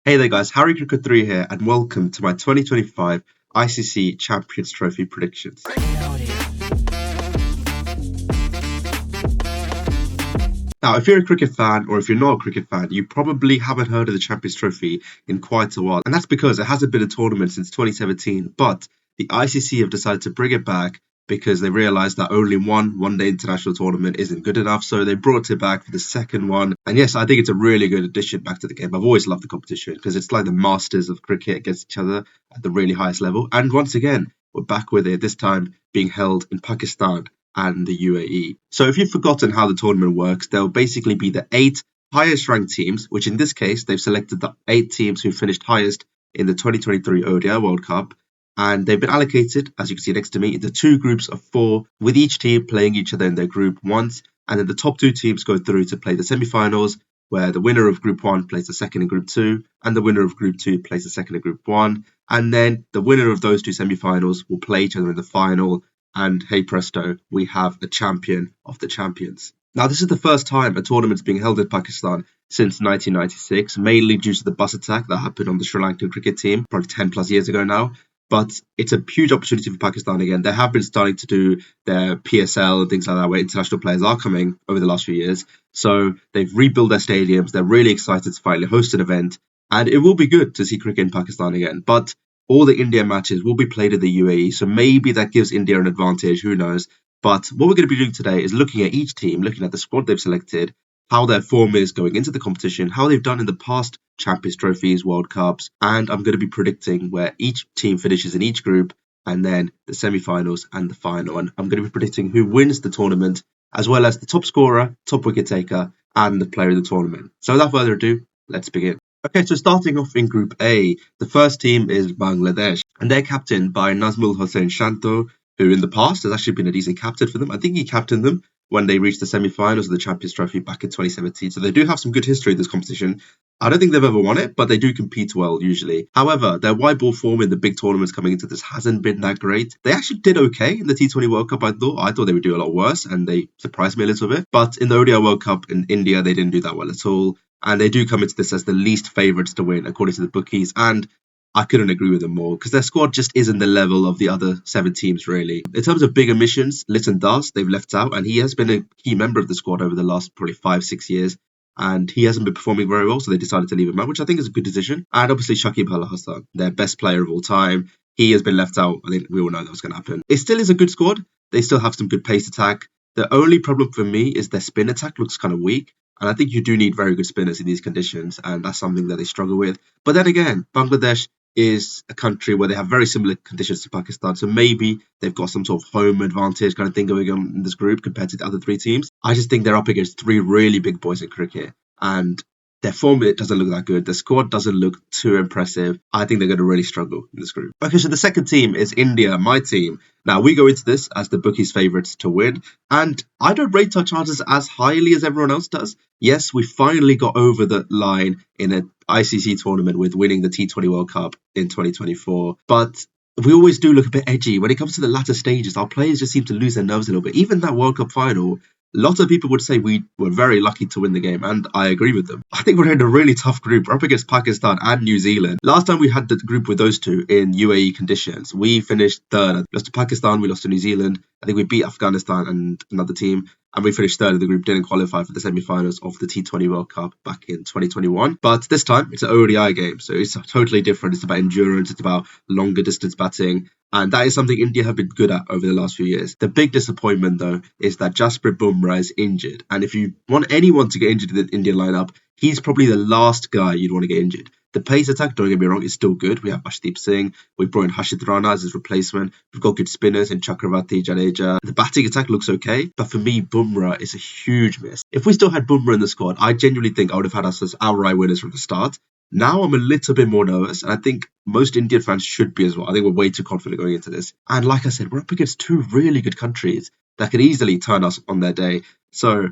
Hey there guys, Harry Cricket 3 here and welcome to my 2025 ICC Champions Trophy predictions. Now, if you're a cricket fan or if you're not a cricket fan, you probably haven't heard of the Champions Trophy in quite a while. And that's because it hasn't been a tournament since 2017, but the ICC have decided to bring it back because they realized that only one-day international tournament isn't good enough. So they brought it back for the second one. And yes, I think it's a really good addition back to the game. I've always loved the competition because it's like the masters of cricket against each other at the really highest level. And once again, we're back with it, this time being held in Pakistan and the UAE. So if you've forgotten how the tournament works, there'll basically be the 8 highest ranked teams, which in this case, they've selected the 8 teams who finished highest in the 2023 ODI World Cup. And they've been allocated, as you can see next to me, into 2 groups of 4, with each team playing each other in their group once. And then the top 2 teams go through to play the semi-finals, where the winner of Group 1 plays the second in Group 2, and the winner of Group 2 plays the second in Group 1. And then the winner of those 2 semi-finals will play each other in the final. And hey presto, we have a champion of the champions. Now, this is the first time a tournament's being held in Pakistan since 1996, mainly due to the bus attack that happened on the Sri Lankan cricket team, probably 10 plus years ago now. But it's a huge opportunity for Pakistan again. They have been starting to do their PSL and things like that, where international players are coming over the last few years. So they've rebuilt their stadiums. They're really excited to finally host an event. And it will be good to see cricket in Pakistan again. But all the India matches will be played in the UAE. So maybe that gives India an advantage. Who knows? But what we're going to be doing today is looking at each team, looking at the squad they've selected, how their form is going into the competition, how they've done in the past Champions Trophies, World Cups, and I'm going to be predicting where each team finishes in each group, and then the semi-finals and the final. And I'm going to be predicting who wins the tournament, as well as the top scorer, top wicket taker, and the player of the tournament. So without further ado, let's begin. Okay, so starting off in Group A, the first team is Bangladesh, and they're captained by Nazmul Hossain Shanto, who in the past has actually been a decent captain for them. I think he captained them when they reached the semi-finals of the Champions Trophy back in 2017. So they do have some good history in this competition. I don't think they've ever won it, but they do compete well usually. However, their white ball form in the big tournaments coming into this hasn't been that great. They actually did okay in the T20 World Cup, I thought they would do a lot worse, and they surprised me a little bit. But in the ODI World Cup in India, they didn't do that well at all. And they do come into this as the least favourites to win, according to the bookies. And I couldn't agree with them more because their squad just isn't the level of the other 7 teams, really. In terms of big omissions, Lytton Das, they've left out, and he has been a key member of the squad over the last probably 5-6 years. And he hasn't been performing very well, so they decided to leave him out, which I think is a good decision. And obviously, Shakib Al Hasan, their best player of all time, he has been left out. I think we all know that was going to happen. It still is a good squad. They still have some good pace attack. The only problem for me is their spin attack looks kind of weak. And I think you do need very good spinners in these conditions, and that's something that they struggle with. But then again, Bangladesh is a country where they have very similar conditions to Pakistan, so maybe they've got some sort of home advantage kind of thing going on in this group compared to the other 3 teams. I just think they're up against 3 really big boys in cricket, and their form, it doesn't look that good. The squad doesn't look too impressive. I think they're going to really struggle in this group. Okay, so the second team is India, my team. Now, we go into this as the bookies' favourites to win, and I don't rate our chances as highly as everyone else does. Yes, we finally got over the line in an ICC tournament with winning the T20 World Cup in 2024, but we always do look a bit edgy. When it comes to the latter stages, our players just seem to lose their nerves a little bit. Even that World Cup final, lots of people would say we were very lucky to win the game, and I agree with them. I think we're in a really tough group. We're up against Pakistan and New Zealand. Last time we had the group with those 2 in UAE conditions, we finished 3rd. We lost to Pakistan, we lost to New Zealand. I think we beat Afghanistan and another team, and we finished 3rd in the group, didn't qualify for the semi-finals of the T20 World Cup back in 2021. But this time, it's an ODI game, so it's totally different. It's about endurance, it's about longer distance batting, and that is something India have been good at over the last few years. The big disappointment, though, is that Jasprit Bumrah is injured. And if you want anyone to get injured in the Indian lineup, he's probably the last guy you'd want to get injured. The pace attack, don't get me wrong, is still good. We have Ashdeep Singh. We brought in Hashit Rana as his replacement. We've got good spinners in Chakravarti, Jadeja. The batting attack looks okay, but for me, Bumrah is a huge miss. If we still had Bumrah in the squad, I genuinely think I would have had us as outright winners from the start. Now I'm a little bit more nervous, and I think most Indian fans should be as well. I think we're way too confident going into this. And like I said, we're up against 2 really good countries that could easily turn us on their day. So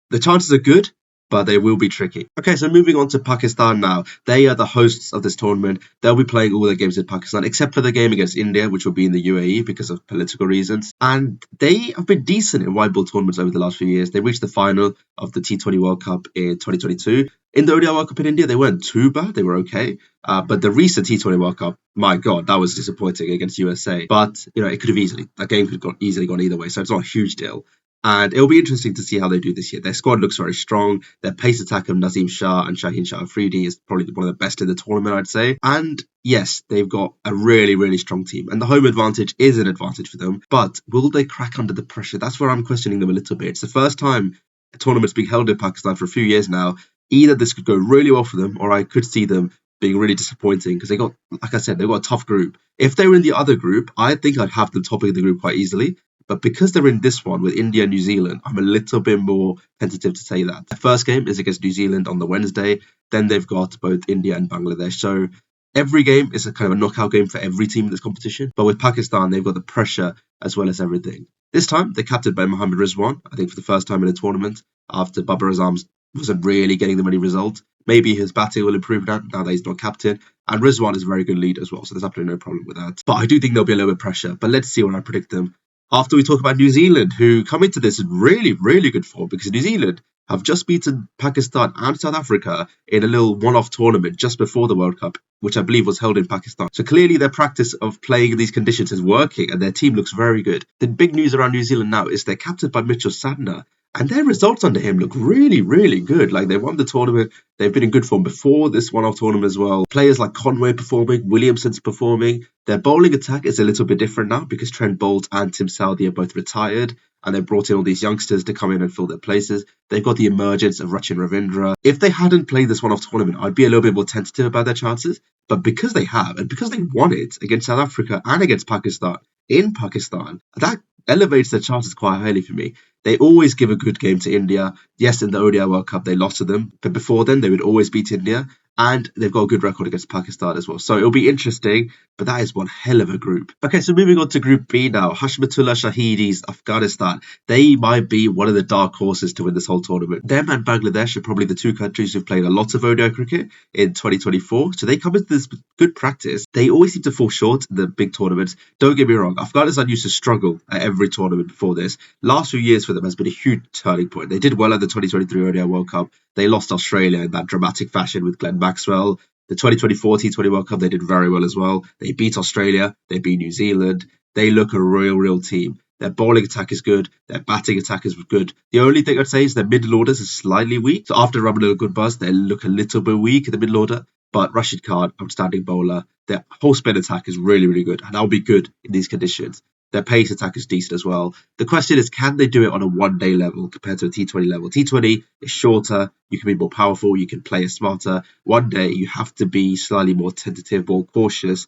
the chances are good, but they will be tricky. Okay, so moving on to Pakistan now. They are the hosts of this tournament. They'll be playing all their games in Pakistan, except for the game against India, which will be in the UAE because of political reasons. And they have been decent in white ball tournaments over the last few years. They reached the final of the T20 World Cup in 2022. In the ODI World Cup in India, they weren't too bad. They were okay. But the recent T20 World Cup, my God, that was disappointing against USA. But, it could have that game could have easily gone either way. So it's not a huge deal. And it'll be interesting to see how they do this year. Their squad looks very strong. Their pace attack of Nazim Shah and Shaheen Shah Afridi is probably one of the best in the tournament, I'd say. And yes, they've got a really, really strong team. And the home advantage is an advantage for them. But will they crack under the pressure? That's where I'm questioning them a little bit. It's the first time a tournament's being held in Pakistan for a few years now. Either this could go really well for them, or I could see them being really disappointing because they got, like I said, they've got a tough group. If they were in the other group, I think I'd have them topping the group quite easily. But because they're in this one with India and New Zealand, I'm a little bit more tentative to say that. The first game is against New Zealand on the Wednesday. Then they've got both India and Bangladesh. So every game is a kind of a knockout game for every team in this competition. But with Pakistan, they've got the pressure as well as everything. This time, they're captained by Mohammad Rizwan, I think for the first time in a tournament, after Babar Azam wasn't really getting them any results. Maybe his batting will improve now that he's not captain. And Rizwan is a very good leader as well, so there's absolutely no problem with that. But I do think there'll be a little bit of pressure. But let's see when I predict them. After we talk about New Zealand, who come into this in really, really good form, because New Zealand have just beaten Pakistan and South Africa in a little one-off tournament just before the World Cup, which I believe was held in Pakistan. So clearly their practice of playing in these conditions is working and their team looks very good. The big news around New Zealand now is they're captained by Mitchell Santner. And their results under him look really, really good. Like, they won the tournament. They've been in good form before this one-off tournament as well. Players like Conway performing, Williamson's performing. Their bowling attack is a little bit different now because Trent Boult and Tim Southee are both retired. And they've brought in all these youngsters to come in and fill their places. They've got the emergence of Rachin Ravindra. If they hadn't played this one-off tournament, I'd be a little bit more tentative about their chances. But because they have, and because they won it against South Africa and against Pakistan, in Pakistan, that elevates their chances quite highly for me. They always give a good game to India. Yes, in the ODI World Cup, they lost to them. But before then, they would always beat India. And they've got a good record against Pakistan as well. So it'll be interesting, but that is one hell of a group. Okay, so moving on to Group B now. Hashmatullah Shahidi's Afghanistan. They might be one of the dark horses to win this whole tournament. Them and Bangladesh are probably the two countries who've played a lot of ODI cricket in 2024. So they come into this good practice. They always seem to fall short in the big tournaments. Don't get me wrong, Afghanistan used to struggle at every tournament before this. Last few years for them has been a huge turning point. They did well at the 2023 ODI World Cup. They lost Australia in that dramatic fashion with Glenn Maxwell. The 2024 T20 World Cup, they did very well as well. They beat Australia. They beat New Zealand. They look a real team. Their bowling attack is good. Their batting attack is good. The only thing I'd say is their middle orders is slightly weak. So after Ramadan good buzz, they look a little bit weak in the middle order. But Rashid Khan, outstanding bowler. Their whole spin attack is really good. And that'll be good in these conditions. Their pace attack is decent as well. The question is, can they do it on a one-day level compared to a T20 level? T20 is shorter. You can be more powerful. You can play it smarter. One day, you have to be slightly more tentative, more cautious,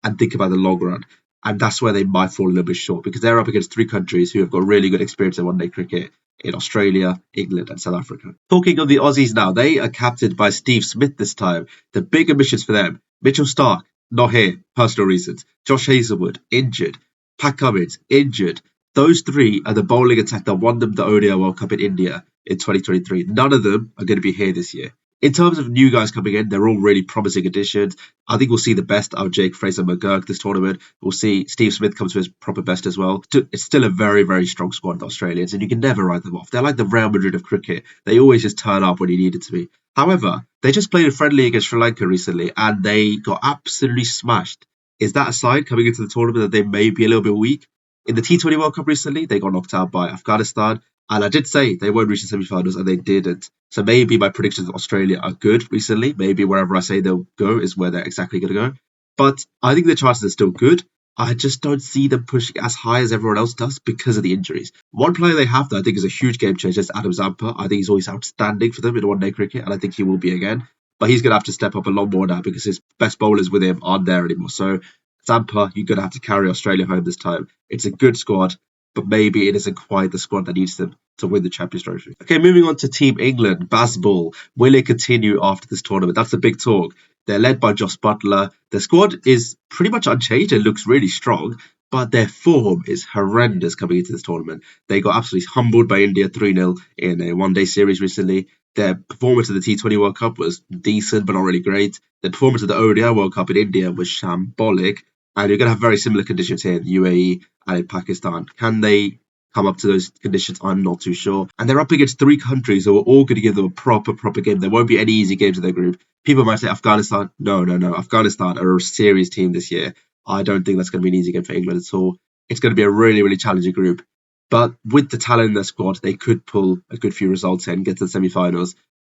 and think about the long run. And that's where they might fall a little bit short because they're up against three countries who have got really good experience in one-day cricket in Australia, England, and South Africa. Talking of the Aussies now, they are captained by Steve Smith this time. The big omissions for them: Mitchell Starc, not here, personal reasons. Josh Hazlewood, injured. Pat Cummins, injured. Those three are the bowling attack that won them the ODI World Cup in India in 2023. None of them are going to be here this year. In terms of new guys coming in, they're all really promising additions. I think we'll see the best out of Jake Fraser-McGurk this tournament. We'll see Steve Smith come to his proper best as well. It's still a very strong squad, the Australians, and you can never write them off. They're like the Real Madrid of cricket. They always just turn up when you need it to be. However, they just played a friendly against Sri Lanka recently, and they got absolutely smashed. Is that a sign coming into the tournament that they may be a little bit weak? In the T20 World Cup recently, they got knocked out by Afghanistan. And I did say they won't reach the semi-finals, and they didn't. So maybe my predictions of Australia are good recently. Maybe wherever I say they'll go is where they're exactly going to go. But I think the chances are still good. I just don't see them pushing as high as everyone else does because of the injuries. One player they have that I think is a huge game changer is Adam Zampa. I think he's always outstanding for them in one-day cricket, and I think he will be again. But he's going to have to step up a lot more now because his best bowlers with him aren't there anymore. So Zampa, you're going to have to carry Australia home this time. It's a good squad, but maybe it isn't quite the squad that needs them to win the Champions Trophy. Okay, moving on to Team England, Bazball. Will it continue after this tournament? That's the big talk. They're led by Joss Butler. Their squad is pretty much unchanged. It looks really strong, but their form is horrendous coming into this tournament. They got absolutely humbled by India 3-0 in a one-day series recently. Their performance at the T20 World Cup was decent, but not really great. Their performance at the ODI World Cup in India was shambolic. And you're going to have very similar conditions here in the UAE and in Pakistan. Can they come up to those conditions? I'm not too sure. And they're up against three countries who are all going to give them a proper game. There won't be any easy games in their group. People might say Afghanistan. No. Afghanistan are a serious team this year. I don't think that's going to be an easy game for England at all. It's going to be a really, really challenging group. But with the talent in their squad, they could pull a good few results and get to the semi-finals.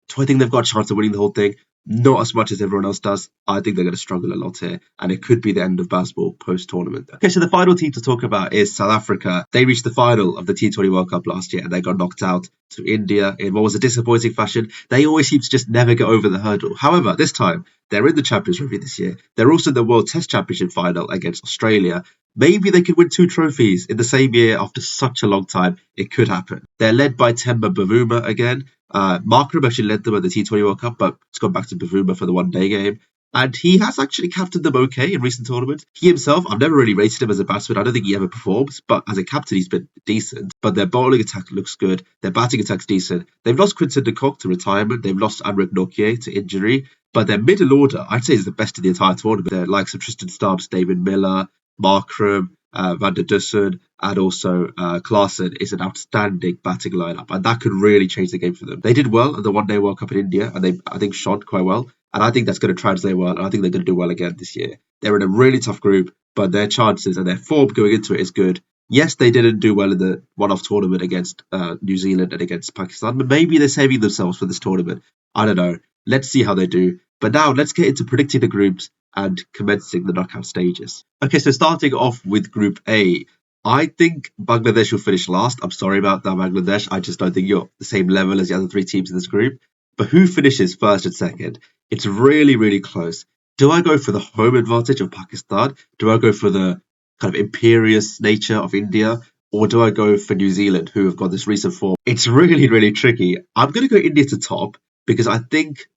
Do I think they've got a chance of winning the whole thing? Not as much as everyone else does. I think they're going to struggle a lot here, and it could be the end of basketball post-tournament. Okay, so the final team to talk about is South Africa. They reached the final of the T20 World Cup last year, and they got knocked out to India in what was a disappointing fashion. They always seem to just never get over the hurdle. However, this time, they're in the Champions Trophy this year. They're also in the World Test Championship final against Australia. Maybe they could win 2 trophies in the same year after such a long time. It could happen. They're led by Temba Bavuma again. Markram actually led them at the T20 World Cup, but it's gone back to Bavuma for the one-day game. And he has actually captained them okay in recent tournaments. He himself, I've never really rated him as a batsman. I don't think he ever performs, but as a captain, he's been decent. But their bowling attack looks good. Their batting attack's decent. They've lost Quinton de Kock to retirement. They've lost Anrich Nortje to injury. But their middle order, I'd say, is the best in the entire tournament. Their likes of Tristan Stubbs, David Miller, Markram, Van der Dussen, and also Klaasen is an outstanding batting lineup, and that could really change the game for them. They did well at the One Day World Cup in India, and they, I think, shot quite well, and I think that's going to translate well, and I think they're going to do well again this year. They're in a really tough group, but their chances and their form going into it is good. Yes, they didn't do well in the one-off tournament against New Zealand and against Pakistan, but maybe they're saving themselves for this tournament. I don't know. Let's see how they do. But now let's get into predicting the groups and commencing the knockout stages. Okay, so starting off with Group A, I think Bangladesh will finish last. I'm sorry about that, Bangladesh. I just don't think you're the same level as the other 3 teams in this group. But who finishes first and second? It's really, really close. Do I go for the home advantage of Pakistan? Do I go for the kind of imperious nature of India? Or do I go for New Zealand, who have got this recent form? It's really, really tricky. I'm going to go India to top because I think...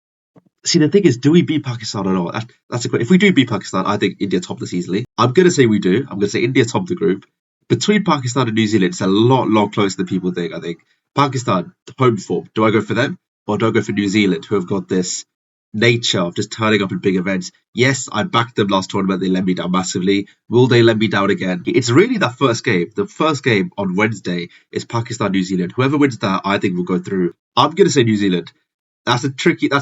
See, the thing is, do we beat Pakistan or not? That's a question. If we do beat Pakistan, I think India top this easily. I'm going to say we do. I'm going to say India top the group. Between Pakistan and New Zealand, it's a lot closer than people think, I think. Pakistan, home form. Do I go for them? Or do I go for New Zealand, who have got this nature of just turning up in big events? Yes, I backed them last tournament. They let me down massively. Will they let me down again? It's really that first game. The first game on Wednesday is Pakistan-New Zealand. Whoever wins that, I think will go through. I'm going to say New Zealand. That's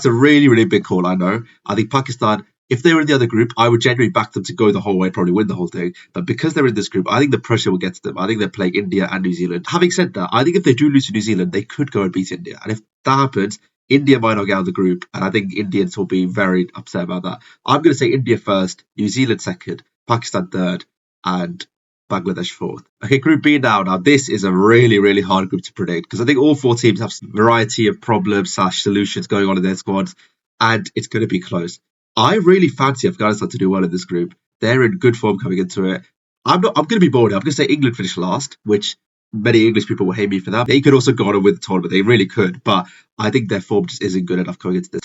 a really, really big call, I know. I think Pakistan, if they were in the other group, I would generally back them to go the whole way, probably win the whole thing. But because they're in this group, I think the pressure will get to them. I think they're playing India and New Zealand. Having said that, I think if they do lose to New Zealand, they could go and beat India. And if that happens, India might not get out of the group. And I think Indians will be very upset about that. I'm going to say India first, New Zealand second, Pakistan third, and Bangladesh fourth. Okay, Group B now. Now, this is a really, really hard group to predict because I think all 4 teams have a variety of problems / solutions going on in their squads, and it's going to be close. I really fancy Afghanistan to do well in this group. They're in good form coming into it. I'm going to be bold. I'm going to say England finish last, which many English people will hate me for that. They could also go on and win the tournament. They really could, but I think their form just isn't good enough coming into this.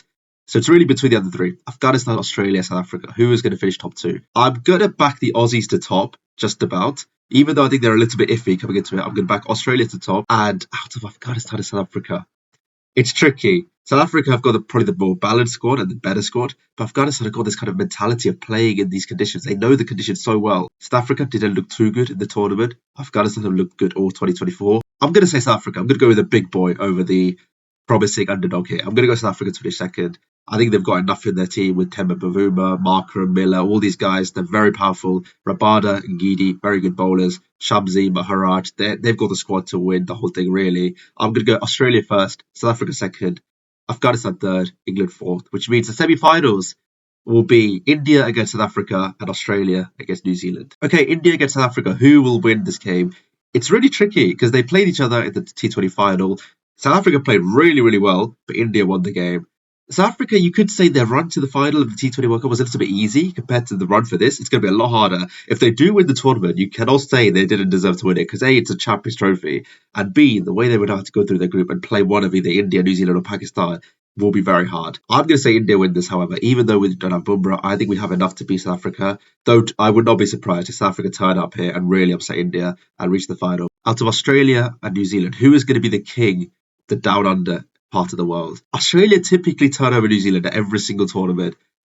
So it's really between the other 3. Afghanistan, Australia, South Africa. Who is going to finish top 2? I'm going to back the Aussies to top, just about. Even though I think they're a little bit iffy coming into it, I'm going to back Australia to top. And out of Afghanistan and South Africa, it's tricky. South Africa have got probably the more balanced squad and the better squad. But Afghanistan have got this kind of mentality of playing in these conditions. They know the conditions so well. South Africa didn't look too good in the tournament. Afghanistan have looked good all 2024. I'm going to say South Africa. I'm going to go with a big boy over the promising underdog here. I'm going to go South Africa to finish second. I think they've got enough in their team with Temba Bavuma, Markram, Miller, all these guys. They're very powerful. Rabada and Ngidi, very good bowlers. Shamsi, Maharaj, they've got the squad to win the whole thing, really. I'm going to go Australia first, South Africa second, Afghanistan third, England fourth, which means the semi-finals will be India against South Africa and Australia against New Zealand. Okay, India against South Africa. Who will win this game? It's really tricky because they played each other in the T20 final. South Africa played really, really well, but India won the game. South Africa, you could say their run to the final of the T20 World Cup was a little bit easy compared to the run for this. It's going to be a lot harder. If they do win the tournament, you cannot say they didn't deserve to win it because A, it's a Champions Trophy, and B, the way they would have to go through their group and play one of either India, New Zealand or Pakistan will be very hard. I'm going to say India win this, however, even though we don't have Bumrah, I think we have enough to beat South Africa, though I would not be surprised if South Africa turn up here and really upset India and reach the final. Out of Australia and New Zealand, who is going to be the king, the down under part of the world. Australia typically turn over New Zealand at every single tournament.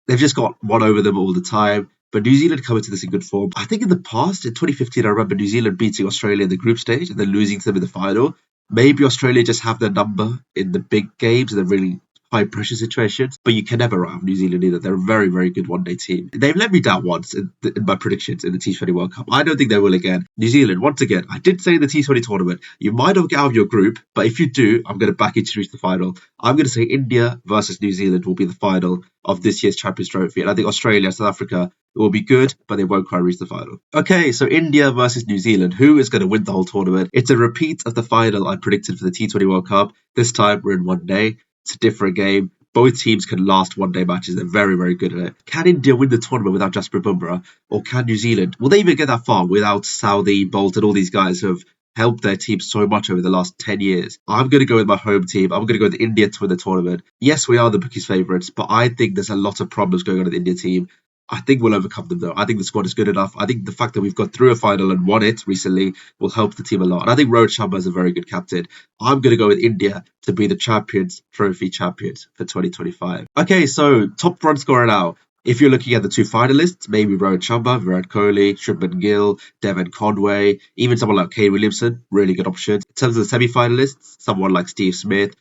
They've just got one over them all the time. But New Zealand come into this in good form. I think in the past, in 2015, I remember New Zealand beating Australia in the group stage and then losing to them in the final. Maybe Australia just have their number in the big games and the really high pressure situations, but you can never write off New Zealand either. They're a very, very good one day team. They've let me down once in my predictions in the T20 World Cup. I don't think they will again. New Zealand, once again, I did say in the T20 tournament, you might not get out of your group, but if you do, I'm going to back you to reach the final. I'm going to say India versus New Zealand will be the final of this year's Champions Trophy. And I think Australia, South Africa will be good, but they won't quite reach the final. Okay, so India versus New Zealand. Who is going to win the whole tournament? It's a repeat of the final I predicted for the T20 World Cup. This time we're in one day. It's a different game. Both teams can last one-day matches. They're very, very good at it. Can India win the tournament without Jasprit Bumrah? Or can New Zealand? Will they even get that far without Southee, Bolt, and all these guys who have helped their team so much over the last 10 years? I'm going to go with my home team. I'm going to go with India to win the tournament. Yes, we are the bookies' favourites, but I think there's a lot of problems going on in the India team. I think we'll overcome them though. I think the squad is good enough. I think the fact that we've got through a final and won it recently will help the team a lot. And I think Rohit Sharma is a very good captain. I'm going to go with India to be the Champions Trophy champions for 2025. Okay, so top run scorer now. If you're looking at the two finalists, maybe Rohit Sharma, Virat Kohli, Shubman Gill, Devon Conway, even someone like Kane Williamson, really good options. In terms of the semi-finalists, someone like Steve Smith,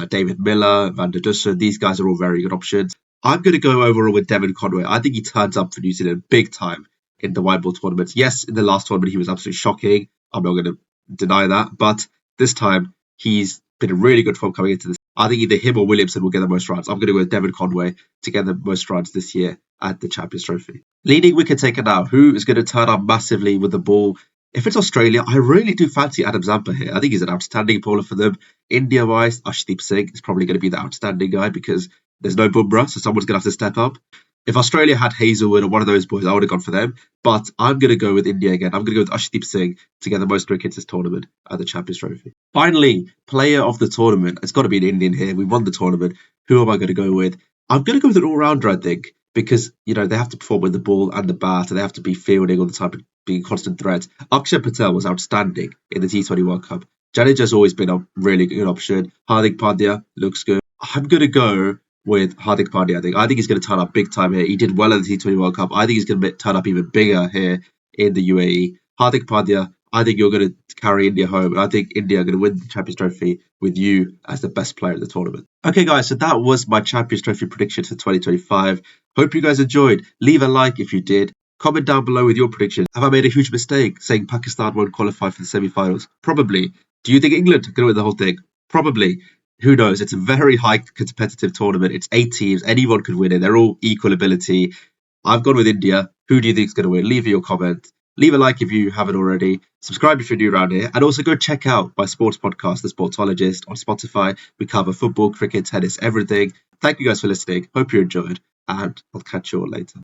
David Miller, Van der Dussen, these guys are all very good options. I'm going to go overall with Devon Conway. I think he turns up for New Zealand big time in the white ball tournaments. Yes, in the last tournament, he was absolutely shocking. I'm not going to deny that. But this time, he's been in really good form coming into this. I think either him or Williamson will get the most runs. I'm going to go with Devon Conway to get the most runs this year at the Champions Trophy. Leading wicket taker now. Who is going to turn up massively with the ball? If it's Australia, I really do fancy Adam Zampa here. I think he's an outstanding bowler for them. India-wise, Arshdeep Singh is probably going to be the outstanding guy because there's no Bumrah, so someone's going to have to step up. If Australia had Hazelwood or one of those boys, I would have gone for them. But I'm going to go with India again. I'm going to go with Arshdeep Singh to get the most wickets this tournament at the Champions Trophy. Finally, player of the tournament. It's got to be an Indian here. We won the tournament. Who am I going to go with? I'm going to go with an all-rounder, I think, because they have to perform with the ball and the bat, and they have to be fielding all the time and being constant threats. Akshay Patel was outstanding in the T20 World Cup. Jadeja's always been a really good option. Hardik Pandya looks good. I'm going to go with Hardik Pandya. I think he's going to turn up big time here. He did well in the T20 World Cup. I think he's going to turn up even bigger here in the UAE. Hardik Pandya, I think you're going to carry India home. I think India are going to win the Champions Trophy with you as the best player in the tournament. Okay, guys, so that was my Champions Trophy predictions for 2025. Hope you guys enjoyed. Leave a like if you did. Comment down below with your predictions. Have I made a huge mistake saying Pakistan won't qualify for the semi-finals? Probably. Do you think England are going to win the whole thing? Probably. Who knows? It's a very high competitive tournament. It's 8 teams. Anyone could win it. They're all equal ability. I've gone with India. Who do you think is going to win? Leave your comment. Leave a like if you haven't already. Subscribe if you're new around here. And also go check out my sports podcast, The Sportologist, on Spotify. We cover football, cricket, tennis, everything. Thank you guys for listening. Hope you enjoyed. And I'll catch you all later.